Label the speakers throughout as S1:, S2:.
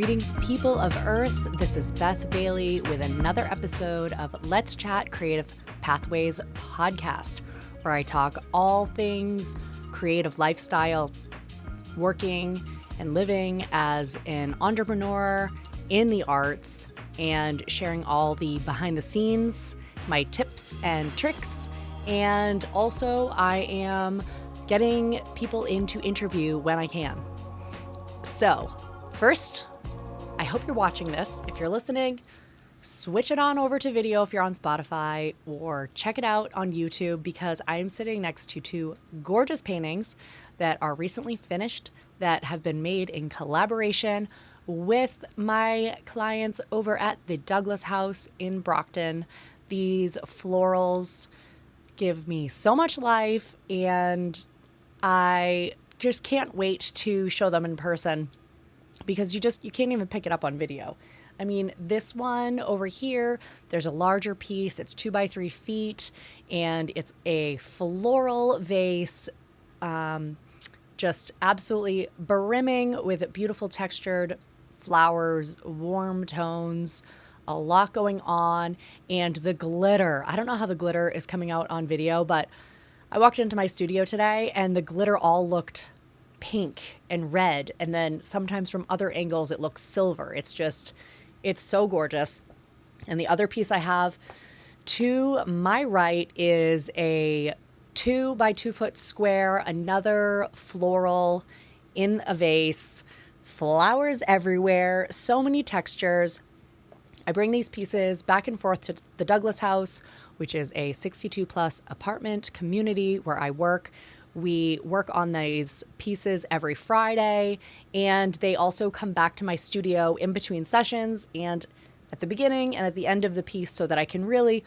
S1: Greetings, people of Earth. This is Beth Bailey with another episode of Let's Chat Creative Pathways podcast, where I talk all things creative lifestyle, working and living as an entrepreneur in the arts, and sharing all the behind the scenes, my tips and tricks. And also I am getting people in to interview when I can. So first, I hope you're watching this. If you're listening, switch it on over to video if you're on Spotify, or check it out on YouTube, because I am sitting next to two gorgeous paintings that are recently finished that have been made in collaboration with my clients over at the Douglas House in Brockton. These florals give me so much life, and I just can't wait to show them in person, because you can't even pick it up on video. I mean, this one over here, there's a larger piece. It's 2 by 3 feet, and it's a floral vase, just absolutely brimming with beautiful textured flowers, warm tones, a lot going on, and the glitter. I don't know how the glitter is coming out on video, but I walked into my studio today and the glitter all looked pink and red, and then sometimes from other angles it looks silver. It's so gorgeous. And the other piece I have to my right is a 2 by 2 foot square, another floral in a vase, flowers everywhere, so many textures. I bring these pieces back and forth to the Douglas House, which is a 62 plus apartment community where I work. We work on these pieces every Friday, and they also come back to my studio in between sessions and at the beginning and at the end of the piece, so that I can really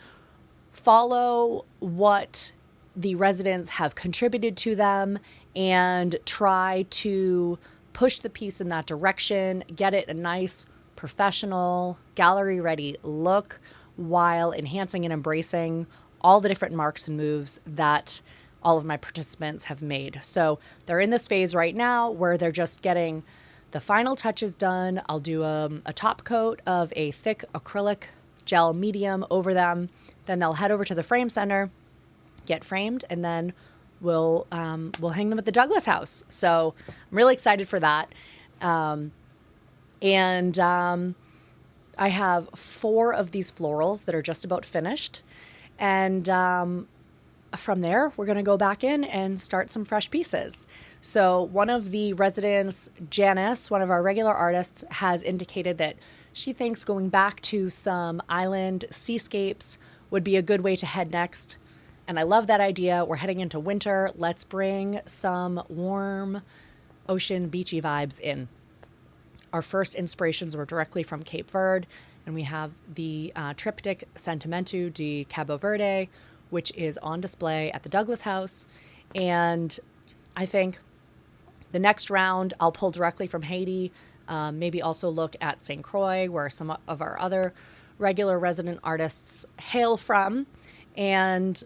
S1: follow what the residents have contributed to them and try to push the piece in that direction, get it a nice, professional, gallery-ready look, while enhancing and embracing all the different marks and moves that all of my participants have made. So they're in this phase right now where they're just getting the final touches done. I'll do a top coat of a thick acrylic gel medium over them. Then they'll head over to the frame center, get framed, and then we'll hang them at the Douglas House. So I'm really excited for that. I have 4 of these florals that are just about finished. And from there, we're going to go back in and start some fresh pieces. So one of the residents, Janice, one of our regular artists, has indicated that she thinks going back to some island seascapes would be a good way to head next. And I love that idea. We're heading into winter. Let's bring some warm ocean beachy vibes in. Our first inspirations were directly from Cape Verde, and we have the triptych Sentimento de Cabo Verde, which is on display at the Douglas House. And I think the next round I'll pull directly from Haiti, maybe also look at St. Croix, where some of our other regular resident artists hail from, and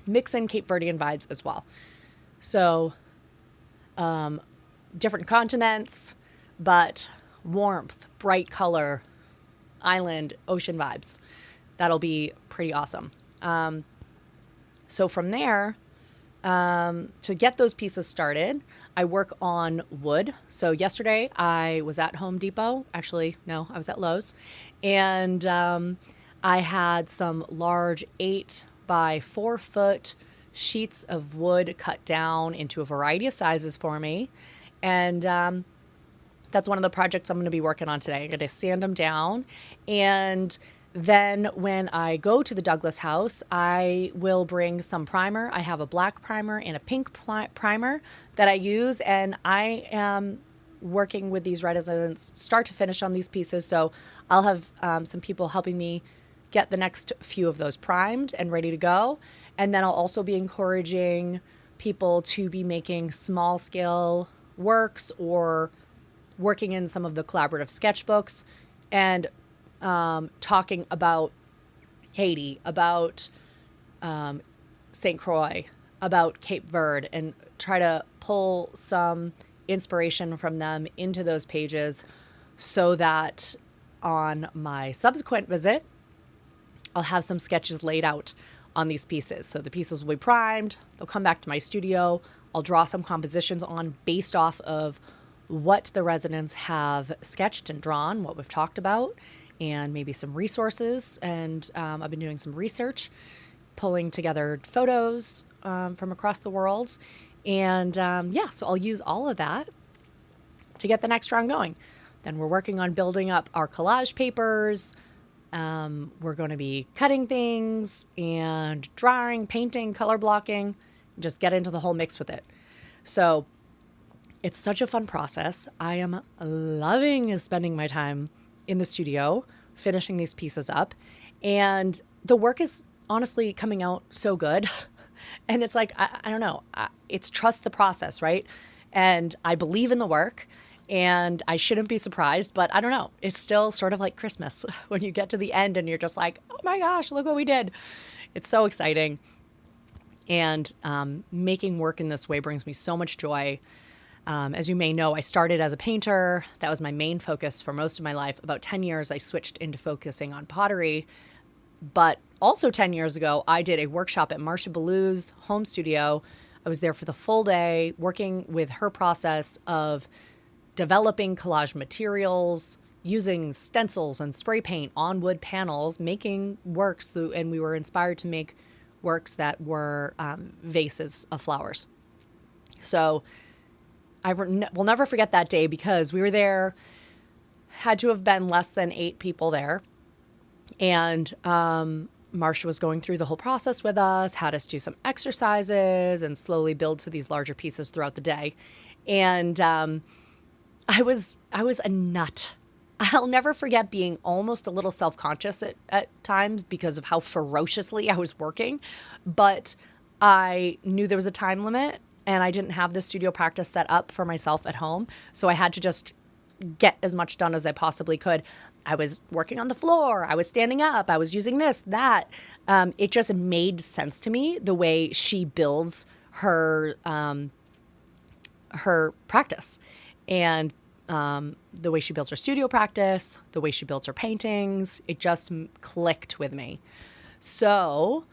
S1: mix in Cape Verdean vibes as well. So different continents, but warmth, bright color, island, ocean vibes. That'll be pretty awesome. So from there, to get those pieces started, I work on wood. So yesterday I was at Home Depot. Actually, no, I was at Lowe's. And I had some large 8 by 4 foot sheets of wood cut down into a variety of sizes for me. And that's one of the projects I'm going to be working on today. I'm going to sand them down, and then when I go to the Douglas House, I will bring some primer. I have a black primer and a pink primer that I use, and I am working with these residents start to finish on these pieces. So I'll have some people helping me get the next few of those primed and ready to go. And then I'll also be encouraging people to be making small scale works or working in some of the collaborative sketchbooks, and talking about Haiti, about St. Croix, about Cape Verde, and try to pull some inspiration from them into those pages so that on my subsequent visit, I'll have some sketches laid out on these pieces. So the pieces will be primed, they'll come back to my studio, I'll draw some compositions on based off of what the residents have sketched and drawn, what we've talked about, and maybe some resources. And I've been doing some research, pulling together photos from across the world. And so I'll use all of that to get the next round going. Then we're working on building up our collage papers. We're going to be cutting things and drawing, painting, color blocking, just get into the whole mix with it. So it's such a fun process. I am loving spending my time in the studio, finishing these pieces up. And the work is honestly coming out so good. And it's like, I don't know, it's trust the process, right? And I believe in the work. And I shouldn't be surprised, but I don't know. It's still sort of like Christmas when you get to the end and you're just like, oh my gosh, look what we did. It's so exciting. And making work in this way brings me so much joy. As you may know, I started as a painter. That was my main focus for most of my life. About 10 years, I switched into focusing on pottery. But also 10 years ago, I did a workshop at Marcia Ballou's home studio. I was there for the full day, working with her process of developing collage materials, using stencils and spray paint on wood panels, making works, and we were inspired to make works that were vases of flowers. So I will never forget that day because we were there, had to have been less than 8 people there. And Marcia was going through the whole process with us, had us do some exercises and slowly build to these larger pieces throughout the day. And I was a nut. I'll never forget being almost a little self-conscious at times because of how ferociously I was working. But I knew there was a time limit and I didn't have the studio practice set up for myself at home. So I had to just get as much done as I possibly could. I was working on the floor. I was standing up. I was using this, that. It just made sense to me the way she builds her practice. And the way she builds her studio practice, the way she builds her paintings, it just clicked with me. So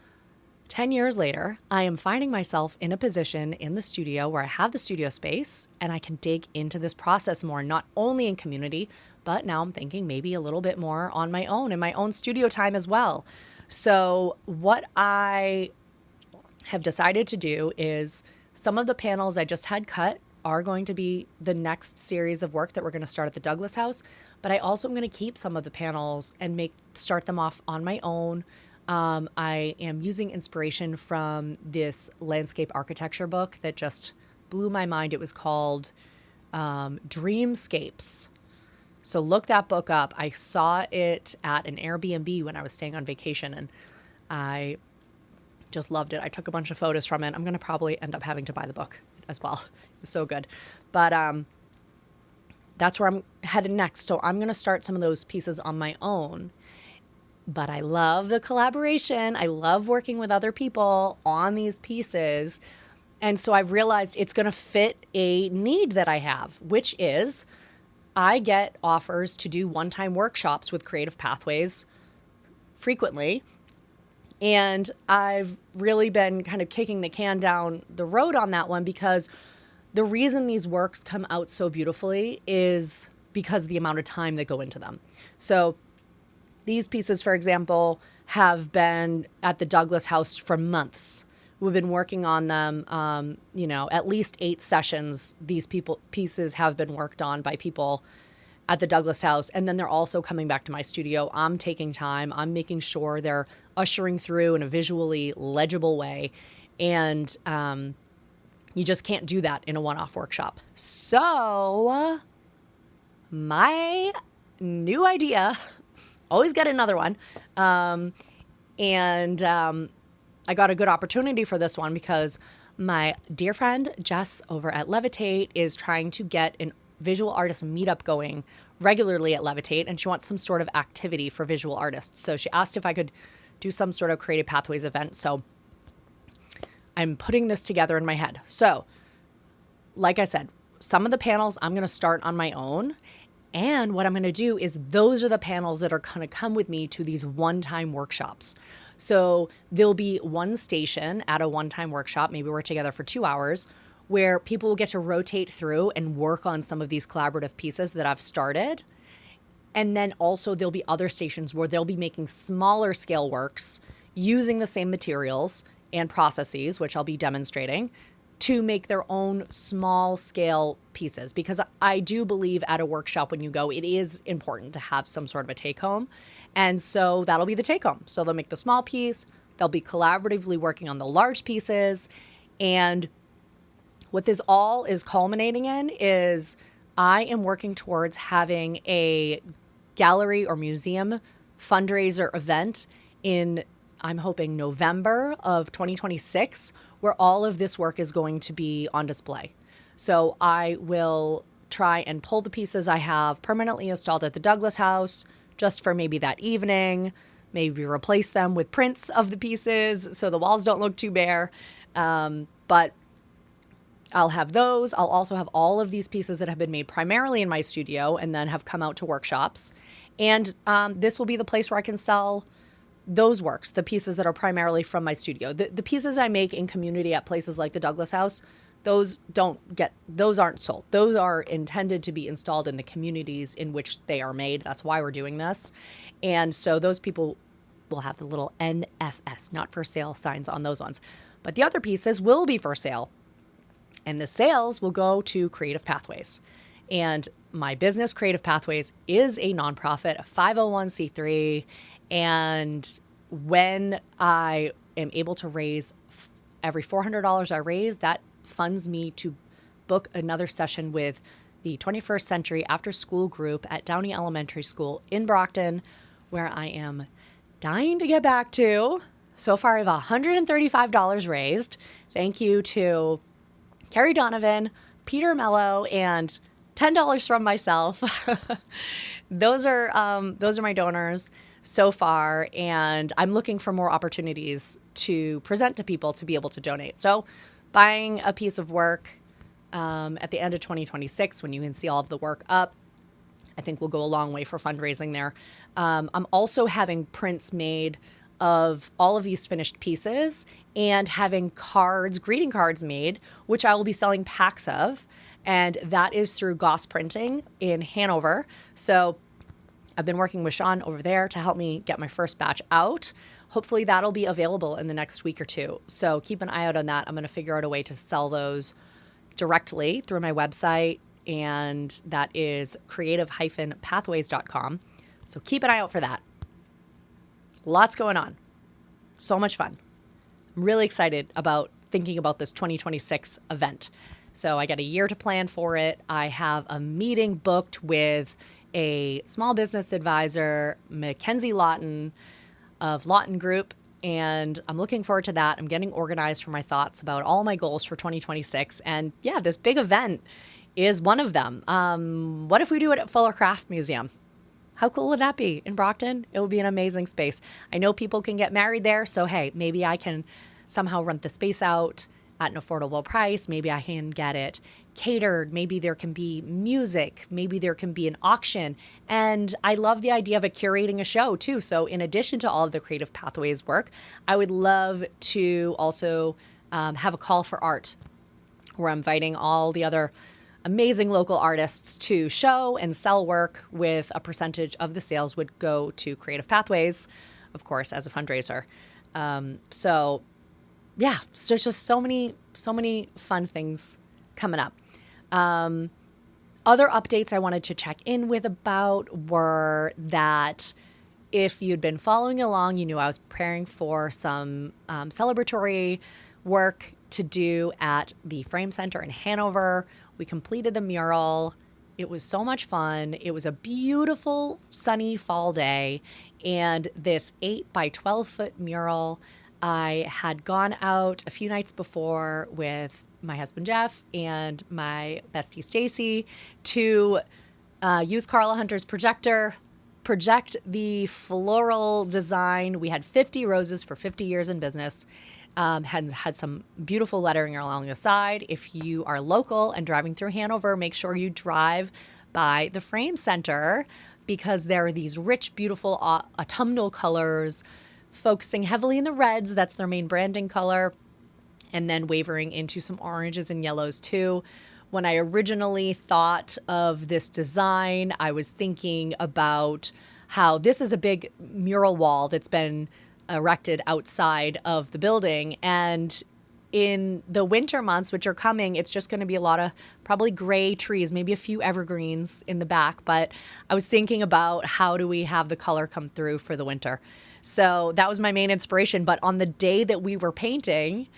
S1: 10 years later, I am finding myself in a position in the studio where I have the studio space and I can dig into this process more, not only in community, but now I'm thinking maybe a little bit more on my own, in my own studio time as well. So what I have decided to do is some of the panels I just had cut are going to be the next series of work that we're going to start at the Douglas House. But I also am going to keep some of the panels and start them off on my own. I am using inspiration from this landscape architecture book that just blew my mind. It was called Dreamscapes. So look that book up. I saw it at an Airbnb when I was staying on vacation and I just loved it. I took a bunch of photos from it. I'm going to probably end up having to buy the book as well. It was so good. But that's where I'm headed next. So I'm going to start some of those pieces on my own. But I love the collaboration. I love working with other people on these pieces. And so I've realized it's going to fit a need that I have, which is I get offers to do one-time workshops with Creative Pathways frequently. And I've really been kind of kicking the can down the road on that one because the reason these works come out so beautifully is because of the amount of time that go into them. So these pieces, for example, have been at the Douglas House for months. We've been working on them, at least 8 sessions. These pieces have been worked on by people at the Douglas House. And then they're also coming back to my studio. I'm taking time. I'm making sure they're ushering through in a visually legible way. And you just can't do that in a one-off workshop. So my new idea, always get another one. And I got a good opportunity for this one because my dear friend Jess over at Levitate is trying to get an visual artist meetup going regularly at Levitate, and she wants some sort of activity for visual artists. So she asked if I could do some sort of Creative Pathways event. So I'm putting this together in my head. So like I said, some of the panels I'm going to start on my own. And what I'm going to do is those are the panels that are going to come with me to these one-time workshops. So there'll be one station at a one-time workshop, maybe we're together for 2 hours, where people will get to rotate through and work on some of these collaborative pieces that I've started. And then also there'll be other stations where they'll be making smaller scale works using the same materials and processes, which I'll be demonstrating, to make their own small scale pieces. Because I do believe at a workshop when you go, it is important to have some sort of a take home. And so that'll be the take home. So they'll make the small piece, they'll be collaboratively working on the large pieces. And what this all is culminating in is I am working towards having a gallery or museum fundraiser event in, I'm hoping, November of 2026, where all of this work is going to be on display. So I will try and pull the pieces I have permanently installed at the Douglas House just for maybe that evening, maybe replace them with prints of the pieces so the walls don't look too bare. But I'll have those. I'll also have all of these pieces that have been made primarily in my studio and then have come out to workshops. And this will be the place where I can sell those works, the pieces that are primarily from my studio. The pieces I make in community at places like the Douglas House, those aren't sold. Those are intended to be installed in the communities in which they are made. That's why we're doing this. And so those people will have the little NFS, not for sale signs on those ones. But the other pieces will be for sale. And the sales will go to Creative Pathways. And my business, Creative Pathways, is a nonprofit, a 501c3. And when I am able to raise every $400 I raise, that funds me to book another session with the 21st Century After School Group at Downey Elementary School in Brockton, where I am dying to get back to. So far, I have $135 raised. Thank you to Carrie Donovan, Peter Mello, and $10 from myself. Those are my donors so far, and I'm looking for more opportunities to present to people to be able to donate. So buying a piece of work at the end of 2026, when you can see all of the work up, I think will go a long way for fundraising there. I'm also having prints made of all of these finished pieces and having cards, greeting cards made, which I will be selling packs of. And that is through Goss Printing in Hanover. So I've been working with Sean over there to help me get my first batch out. Hopefully that'll be available in the next week or two. So keep an eye out on that. I'm going to figure out a way to sell those directly through my website, and that is creative-pathways.com. So keep an eye out for that. Lots going on. So much fun. I'm really excited about thinking about this 2026 event. So I got a year to plan for it. I have a meeting booked with a small business advisor, Mackenzie Lawton of Lawton Group, and I'm looking forward to that. I'm getting organized for my thoughts about all my goals for 2026. And yeah, this big event is one of them. What if we do it at Fuller Craft Museum? How cool would that be in Brockton? It would be an amazing space. I know people can get married there, so hey, maybe I can somehow rent the space out at an affordable price. Maybe I can get it catered. Maybe there can be music. Maybe there can be an auction. And I love the idea of curating a show too. So in addition to all of the Creative Pathways work, I would love to also have a call for art where I'm inviting all the other amazing local artists to show and sell work, with a percentage of the sales would go to Creative Pathways, of course, as a fundraiser. So yeah, so there's just so many fun things coming up. Other updates I wanted to check in with about were that if you'd been following along, you knew I was preparing for some celebratory work to do at the Frame Center in Hanover. We completed the mural. It was so much fun. It was a beautiful sunny fall day, and this 8 by 12 foot mural, I had gone out a few nights before with my husband Jeff and my bestie Stacy to use Carla Hunter's projector, project the floral design. We had 50 roses for 50 years in business. Had some beautiful lettering along the side. If you are local and driving through Hanover, make sure you drive by the Frame Center because there are these rich, beautiful autumnal colors, focusing heavily in the reds. That's their main branding color. And then wavering into some oranges and yellows too. When I originally thought of this design, I was thinking about how this is a big mural wall that's been erected outside of the building. And in the winter months, which are coming, it's just going to be a lot of probably gray trees, maybe a few evergreens in the back. But I was thinking about how do we have the color come through for the winter. So that was my main inspiration. But on the day that we were painting,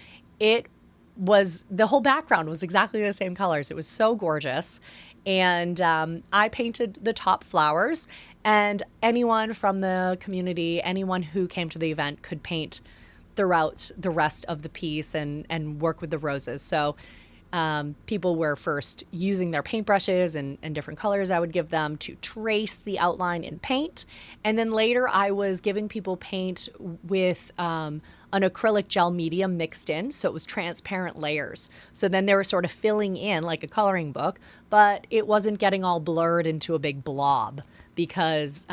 S1: the whole background was exactly the same colors. It was so gorgeous. And I painted the top flowers, and anyone from the community, anyone who came to the event could paint throughout the rest of the piece and work with the roses. So people were first using their paintbrushes and different colors I would give them to trace the outline in paint. And then later I was giving people paint with an acrylic gel medium mixed in. So it was transparent layers. So then they were sort of filling in like a coloring book, but it wasn't getting all blurred into a big blob because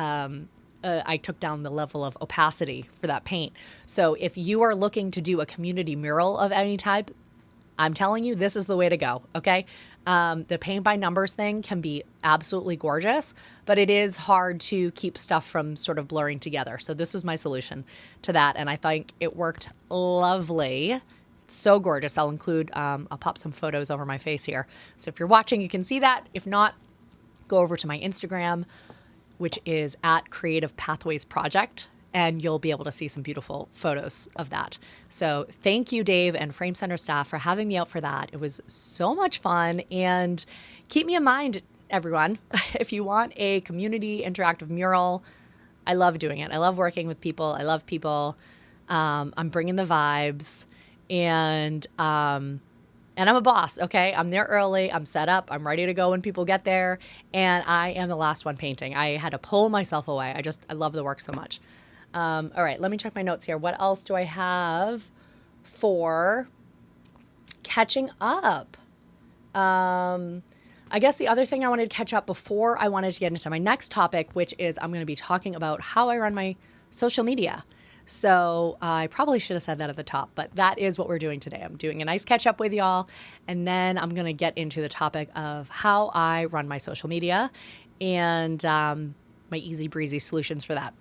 S1: I took down the level of opacity for that paint. So if you are looking to do a community mural of any type, I'm telling you, this is the way to go, okay? The paint by numbers thing can be absolutely gorgeous, but it is hard to keep stuff from sort of blurring together. So this was my solution to that, and I think it worked lovely. It's so gorgeous. I'll pop some photos over my face here. So if you're watching, you can see that. If not, go over to my Instagram, which is at Creative Pathways Project, and you'll be able to see some beautiful photos of that. So thank you, Dave and Frame Center staff, for having me out for that. It was so much fun. And keep me in mind, everyone, if you want a community interactive mural, I love doing it. I love working with people. I love people. I'm bringing the vibes. And I'm a boss, okay? I'm there early. I'm set up. I'm ready to go when people get there. And I am the last one painting. I had to pull myself away. I love the work so much. All right, let me check my notes here. What else do I have for catching up? I guess the other thing I wanted to catch up before I wanted to get into my next topic, which is I'm going to be talking about how I run my social media. So I probably should have said that at the top, but that is what we're doing today. I'm doing a nice catch up with y'all, and then I'm going to get into the topic of how I run my social media and my easy breezy solutions for that.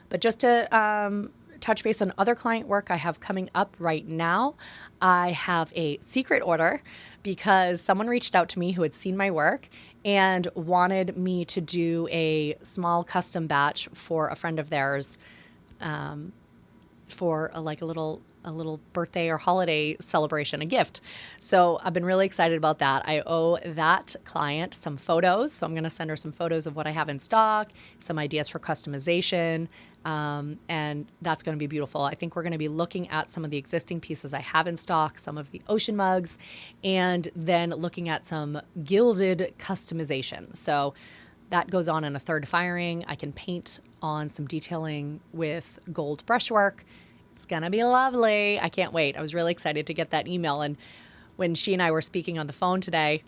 S1: But just to touch base on other client work I have coming up right now, I have a secret order because someone reached out to me who had seen my work and wanted me to do a small custom batch for a friend of theirs for a little birthday or holiday celebration, a gift. So I've been really excited about that. I owe that client some photos. So I'm going to send her some photos of what I have in stock, some ideas for customization. And that's going to be beautiful. I think we're going to be looking at some of the existing pieces I have in stock, some of the ocean mugs, and then looking at some gilded customization. So that goes on in a third firing. I can paint on some detailing with gold brushwork. It's going to be lovely. I can't wait. I was really excited to get that email. And when she and I were speaking on the phone today,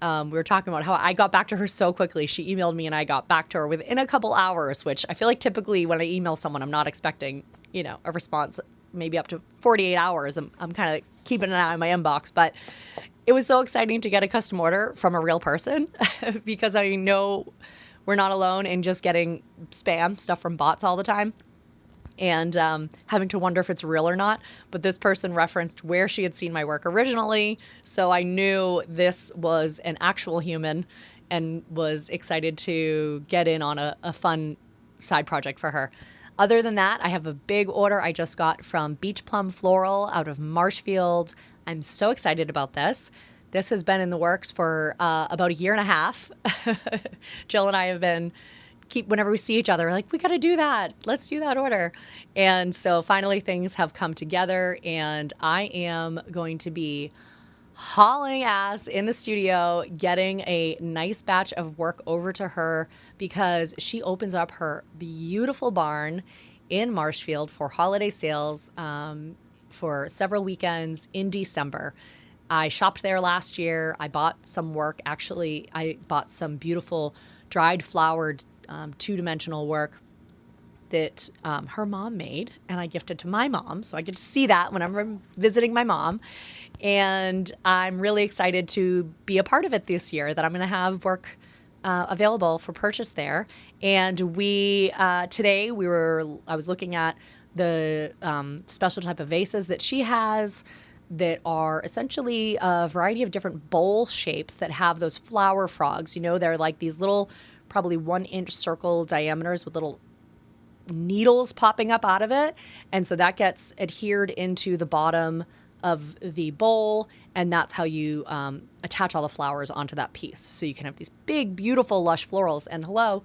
S1: we were talking about how I got back to her so quickly. She emailed me and I got back to her within a couple hours, which I feel like typically when I email someone, I'm not expecting, a response maybe up to 48 hours. I'm kind of keeping an eye on my inbox, but it was so exciting to get a custom order from a real person because I know we're not alone in just getting spam stuff from bots all the time and having to wonder if it's real or not. But this person referenced where she had seen my work originally, so I knew this was an actual human and was excited to get in on a fun side project for her. Other than that, I have a big order I just got from Beach Plum Floral out of Marshfield. I'm so excited about this. This has been in the works for about a year and a half. Jill and I have been whenever we see each other, we're like, we got to do that. Let's do that order. And so finally things have come together, and I am going to be hauling ass in the studio, getting a nice batch of work over to her because she opens up her beautiful barn in Marshfield for holiday sales for several weekends in December. I shopped there last year. I bought some work. Actually, I bought some beautiful dried flowered two-dimensional work that her mom made, and I gifted to my mom. So I get to see that whenever I'm visiting my mom. And I'm really excited to be a part of it this year, that I'm going to have work available for purchase there. And today I was looking at the special type of vases that she has that are essentially a variety of different bowl shapes that have those flower frogs. They're like these little, probably 1-inch circle diameters with little needles popping up out of it. And so that gets adhered into the bottom of the bowl, and that's how you attach all the flowers onto that piece. So you can have these big, beautiful, lush florals. And hello,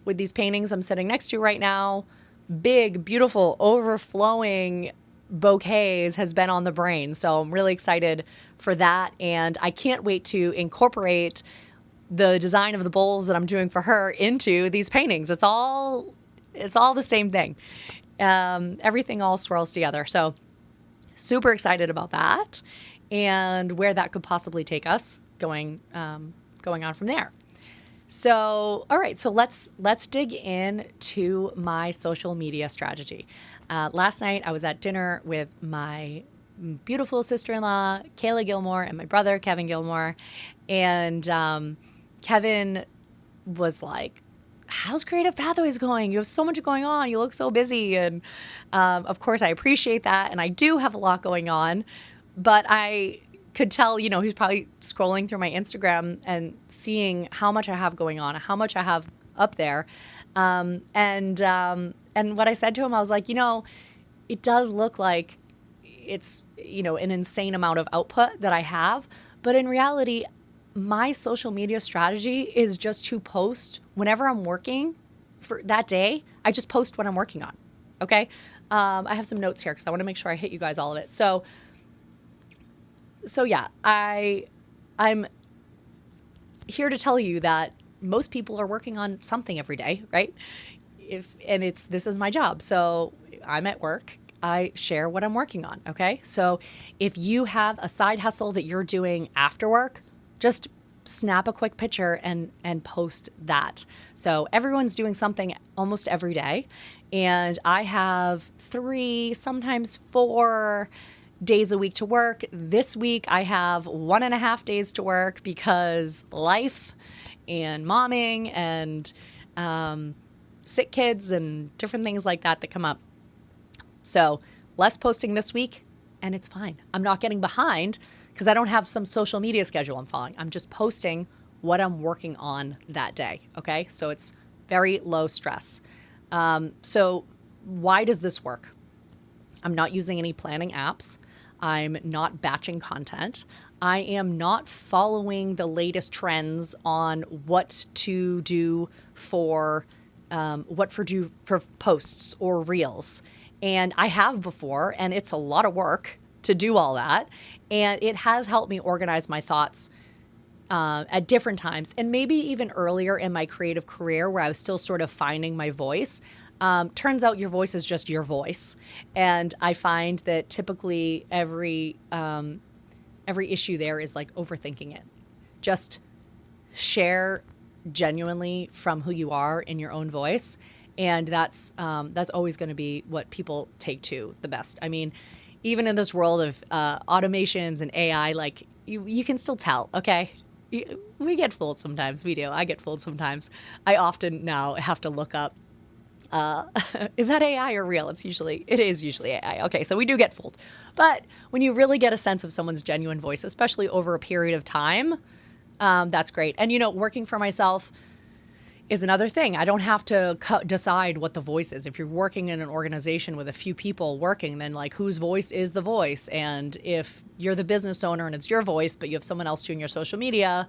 S1: with these paintings I'm sitting next to right now, big, beautiful, overflowing bouquets has been on the brain. So I'm really excited for that. And I can't wait to incorporate the design of the bowls that I'm doing for her into these paintings. It's all the same thing. Everything all swirls together. So super excited about that and where that could possibly take us going on from there. So, all right, so let's dig in to my social media strategy. Last night I was at dinner with my beautiful sister-in-law, Kayla Gilmore, and my brother, Kevin Gilmore. And Kevin was like, how's Creative Pathways going? You have so much going on. You look so busy. And of course, I appreciate that. And I do have a lot going on. But I could tell, he's probably scrolling through my Instagram and seeing how much I have going on, how much I have up there. And what I said to him, I was like, it does look like it's, an insane amount of output that I have. But in reality, my social media strategy is just to post whenever I'm working for that day. I just post what I'm working on. Okay. I have some notes here because I want to make sure I hit you guys all of it. So yeah, I'm here to tell you that most people are working on something every day, right? This is my job. So I'm at work. I share what I'm working on. Okay. So if you have a side hustle that you're doing after work, just snap a quick picture and post that. So everyone's doing something almost every day. And I have 3, sometimes 4 days a week to work. This week I have 1.5 days to work because life and momming and sick kids and different things like that come up. So less posting this week, and it's fine. I'm not getting behind because I don't have some social media schedule I'm following. I'm just posting what I'm working on that day. Okay. So it's very low stress. So why does this work? I'm not using any planning apps. I'm not batching content. I am not following the latest trends on what to do for posts or reels. And I have before, and it's a lot of work to do all that. And it has helped me organize my thoughts at different times, and maybe even earlier in my creative career where I was still sort of finding my voice. Turns out your voice is just your voice. And I find that typically every issue there is like overthinking it. Just share genuinely from who you are in your own voice. And that's always going to be what people take to the best. I mean, even in this world of automations and AI, like you can still tell, okay? We get fooled sometimes. We do. I get fooled sometimes. I often now have to look up, is that AI or real? It is usually AI. Okay, so we do get fooled. But when you really get a sense of someone's genuine voice, especially over a period of time, that's great. And, working for myself is another thing. I don't have to decide what the voice is. If you're working in an organization with a few people working, then like whose voice is the voice? And if you're the business owner and it's your voice, but you have someone else doing your social media,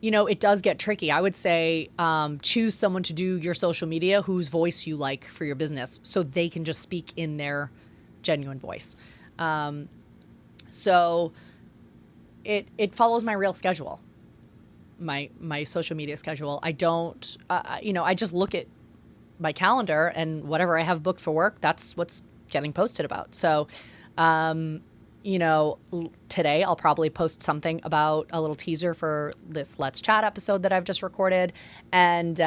S1: it does get tricky. I would say choose someone to do your social media whose voice you like for your business so they can just speak in their genuine voice. So it follows my real schedule. My social media schedule. I don't, I just look at my calendar and whatever I have booked for work, that's what's getting posted about. So today I'll probably post something about a little teaser for this Let's Chat episode that I've just recorded. And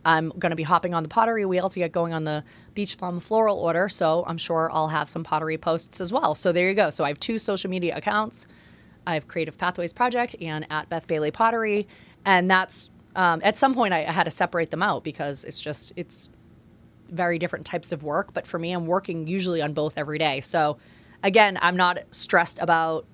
S1: I'm going to be hopping on the pottery wheel to get going on the beach plum floral order. So I'm sure I'll have some pottery posts as well. So there you go. So I have 2 social media accounts. I have Creative Pathways Project and at Beth Bailey Pottery. And that's, at some point I had to separate them out because it's very different types of work. But for me, I'm working usually on both every day. So again, I'm not stressed about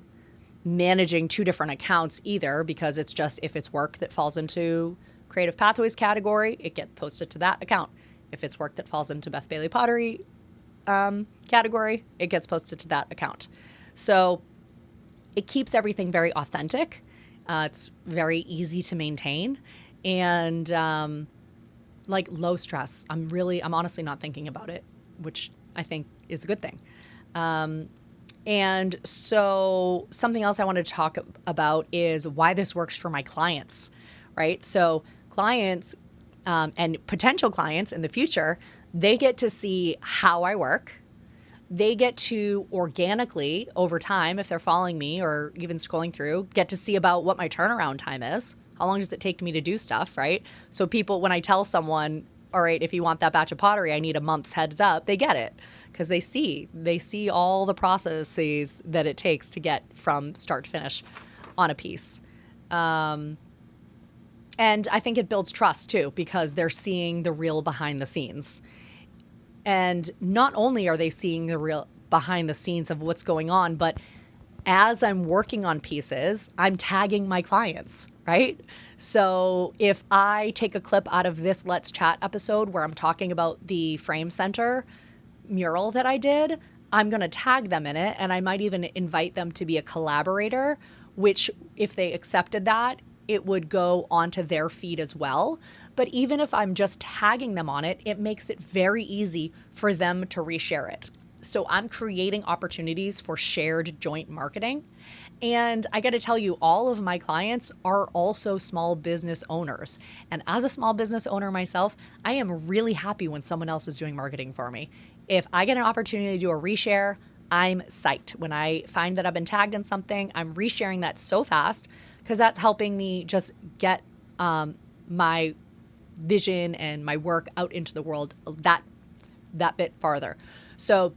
S1: managing 2 different accounts either, because it's just, if it's work that falls into Creative Pathways category, it gets posted to that account. If it's work that falls into Beth Bailey Pottery category, it gets posted to that account. So it keeps everything very authentic. It's very easy to maintain, and low stress. I'm honestly not thinking about it, which I think is a good thing. And so something else I wanted to talk about is why this works for my clients, right? So clients and potential clients in the future, they get to see how I work. They get to organically, over time, if they're following me or even scrolling through, get to see about what my turnaround time is. How long does it take me to do stuff, right? So people, when I tell someone, all right, if you want that batch of pottery, I need a month's heads up, they get it because they see all the processes that it takes to get from start to finish on a piece. And I think it builds trust too, because they're seeing the real behind the scenes. And not only are they seeing the real behind the scenes of what's going on, but as I'm working on pieces, I'm tagging my clients, right? So if I take a clip out of this Let's Chat episode where I'm talking about the Frame Center mural that I did, I'm going to tag them in it. And I might even invite them to be a collaborator, which if they accepted that, it would go onto their feed as well. But even if I'm just tagging them on it, it makes it very easy for them to reshare it. So I'm creating opportunities for shared joint marketing. And I got to tell you, all of my clients are also small business owners. And as a small business owner myself, I am really happy when someone else is doing marketing for me. If I get an opportunity to do a reshare, I'm psyched. When I find that I've been tagged in something, I'm resharing that so fast because that's helping me just get my vision and my work out into the world that bit farther. So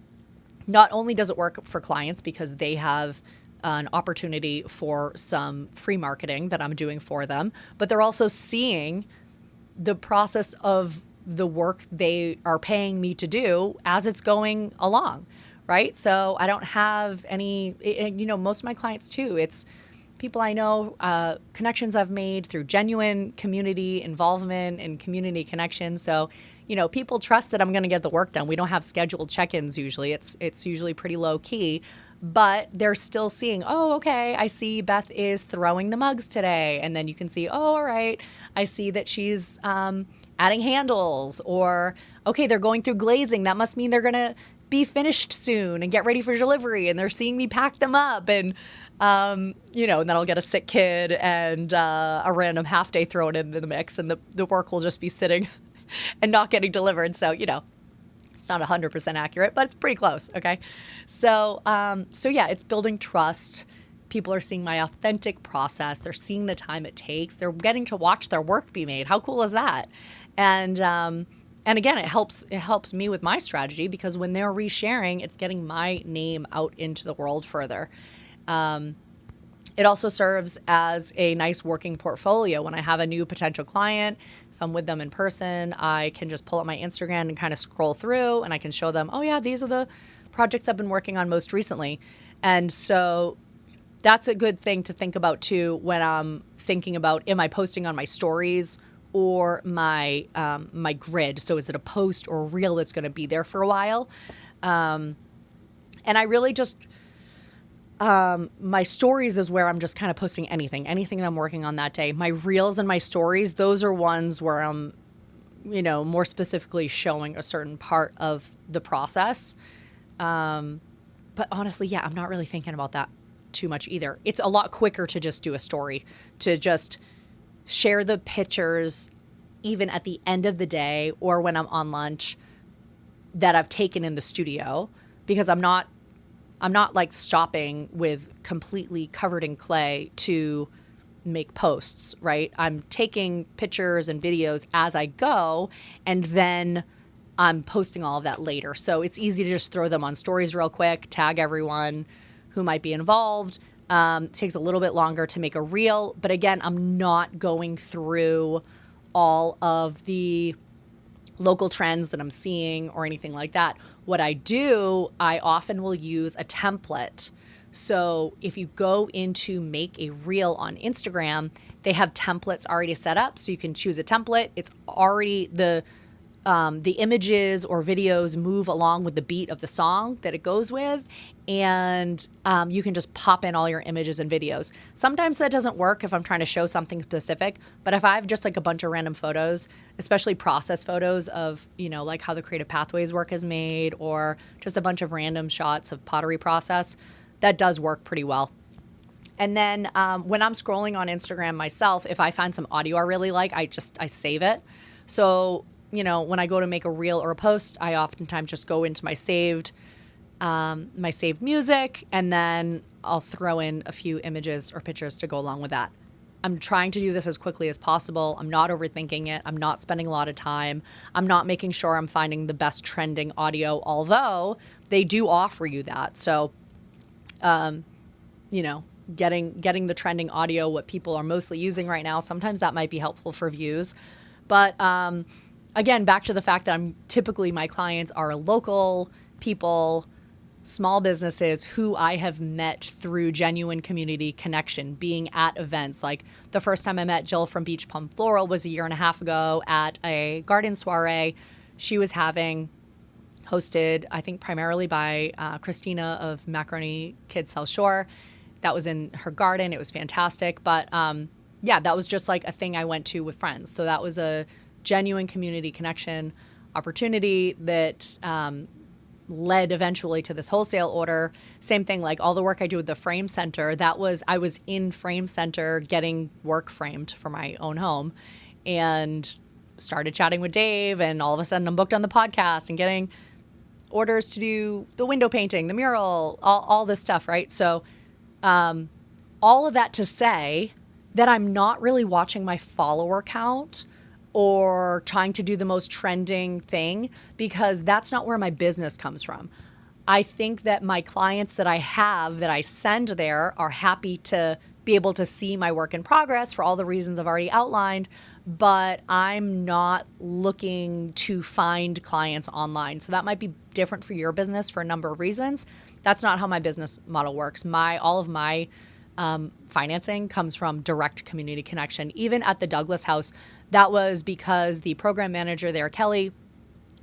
S1: not only does it work for clients because they have an opportunity for some free marketing that I'm doing for them, but they're also seeing the process of the work they are paying me to do as it's going along, right? So I don't have any, most of my clients too, it's people I know, connections I've made through genuine community involvement and community connections. So, people trust that I'm going to get the work done. We don't have scheduled check-ins usually. It's usually pretty low key, but they're still seeing, oh, okay, I see Beth is throwing the mugs today. And then you can see, oh, all right, I see that she's adding handles, or, okay, they're going through glazing. That must mean they're going to be finished soon and get ready for delivery. And they're seeing me pack them up. And, and then I'll get a sick kid and a random half day thrown into the mix, and the work will just be sitting and not getting delivered. So, it's not 100% accurate, but it's pretty close. Okay. So yeah, it's building trust. People are seeing my authentic process. They're seeing the time it takes. They're getting to watch their work be made. How cool is that? And again, it helps me with my strategy, because when they're resharing, it's getting my name out into the world further. It also serves as a nice working portfolio. When I have a new potential client, if I'm with them in person, I can just pull up my Instagram and kind of scroll through, and I can show them, oh yeah, these are the projects I've been working on most recently. And so that's a good thing to think about too when I'm thinking about, am I posting on my stories or my my grid? So is it a post or a reel that's going to be there for a while? And I really just, my stories is where I'm just kind of posting anything that I'm working on that day. My reels and my stories, those are ones where I'm, more specifically showing a certain part of the process. But honestly, yeah, I'm not really thinking about that too much either. It's a lot quicker to just do a story, to just share the pictures even at the end of the day or when I'm on lunch that I've taken in the studio, because I'm not I'm not like stopping with completely covered in clay to make posts, right? I'm taking pictures and videos as I go, and then I'm posting all of that later. So it's easy to just throw them on stories real quick, tag everyone who might be involved. It takes a little bit longer to make a reel, but again, I'm not going through all of the local trends that I'm seeing or anything like that. What I do, I often will use a template. So if you go into make a reel on Instagram, they have templates already set up. So you can choose a template. It's already the images or videos move along with the beat of the song that it goes with. And you can just pop in all your images and videos. Sometimes that doesn't work if I'm trying to show something specific, but if I have just like a bunch of random photos, especially process photos of, like how the creative pathways work is made, or just a bunch of random shots of pottery process, that does work pretty well. And then when I'm scrolling on Instagram myself, if I find some audio I really like, I save it. So, when I go to make a reel or a post, I oftentimes just go into my saved music, and then I'll throw in a few images or pictures to go along with that. I'm trying to do this as quickly as possible. I'm not overthinking it. I'm not spending a lot of time. I'm not making sure I'm finding the best trending audio, although they do offer you that. So, getting the trending audio, what people are mostly using right now, sometimes that might be helpful for views. But again, back to the fact that typically my clients are local people, small businesses who I have met through genuine community connection, being at events. Like the first time I met Jill from Beach Plum Floral was a year and a half ago at a garden soiree she was having, hosted, I think, primarily by Christina of Macaroni Kids South Shore. That was in her garden. It was fantastic. But that was just like a thing I went to with friends. So that was a genuine community connection opportunity that led eventually to this wholesale order. Same thing, like all the work I do with the Frame Center, I was in Frame Center getting work framed for my own home, and started chatting with Dave, and all of a sudden I'm booked on the podcast and getting orders to do the window painting, the mural, all this stuff, right? So all of that to say that I'm not really watching my follower count or trying to do the most trending thing, because that's not where my business comes from. I think that my clients that I have, that I send there, are happy to be able to see my work in progress for all the reasons I've already outlined, but I'm not looking to find clients online. So that might be different for your business for a number of reasons. That's not how my business model works. All of my financing comes from direct community connection. Even at the Douglas House, that was because the program manager there, Kelly,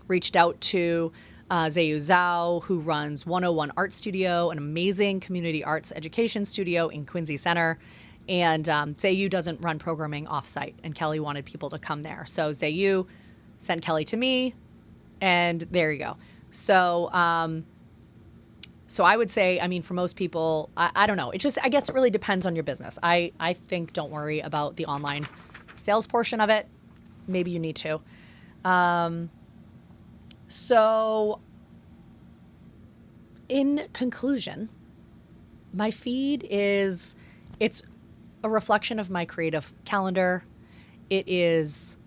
S1: reached out to Zayu Zhao, who runs 101 Art Studio, an amazing community arts education studio in Quincy Center. And Zayu doesn't run programming offsite, and Kelly wanted people to come there. So Zayu sent Kelly to me, and there you go. So so I would say, for most people, I don't know. I guess it really depends on your business. I think don't worry about the online sales portion of it. Maybe you need to. So in conclusion, my feed it's a reflection of my creative calendar. It is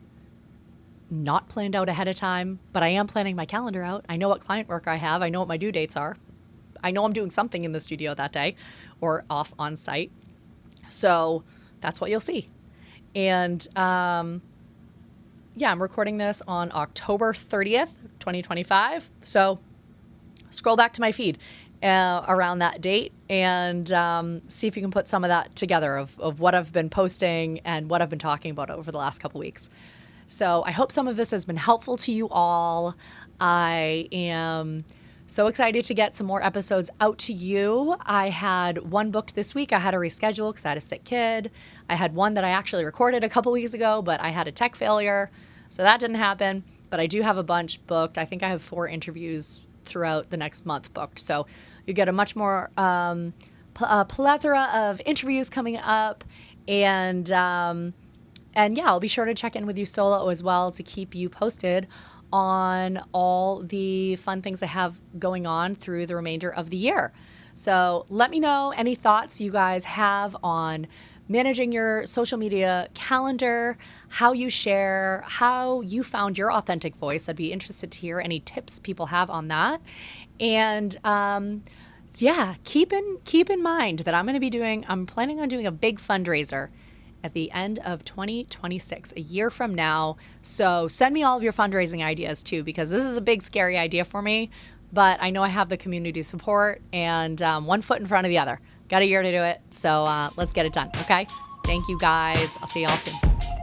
S1: not planned out ahead of time, but I am planning my calendar out. I know what client work I have. I know what my due dates are. I know I'm doing something in the studio that day or off on site. So that's what you'll see. And I'm recording this on October 30th, 2025. So scroll back to my feed around that date and see if you can put some of that together of what I've been posting and what I've been talking about over the last couple weeks. So I hope some of this has been helpful to you all. I am so excited to get some more episodes out to you. I had one booked this week. I had to reschedule because I had a sick kid. I had one that I actually recorded a couple weeks ago, but I had a tech failure, so that didn't happen. But I do have a bunch booked. I think I have 4 interviews throughout the next month booked. So you get a much more plethora of interviews coming up. And I'll be sure to check in with you solo as well to keep you posted on all the fun things I have going on through the remainder of the year. So let me know any thoughts you guys have on managing your social media calendar, how you share, how you found your authentic voice. I'd be interested to hear any tips people have on that. And yeah, keep in mind that I'm planning on doing a big fundraiser at the end of 2026, a year from now. So send me all of your fundraising ideas too, because this is a big, scary idea for me, but I know I have the community support, and one foot in front of the other. Got a year to do it. So let's get it done. Okay. Thank you guys. I'll see y'all soon.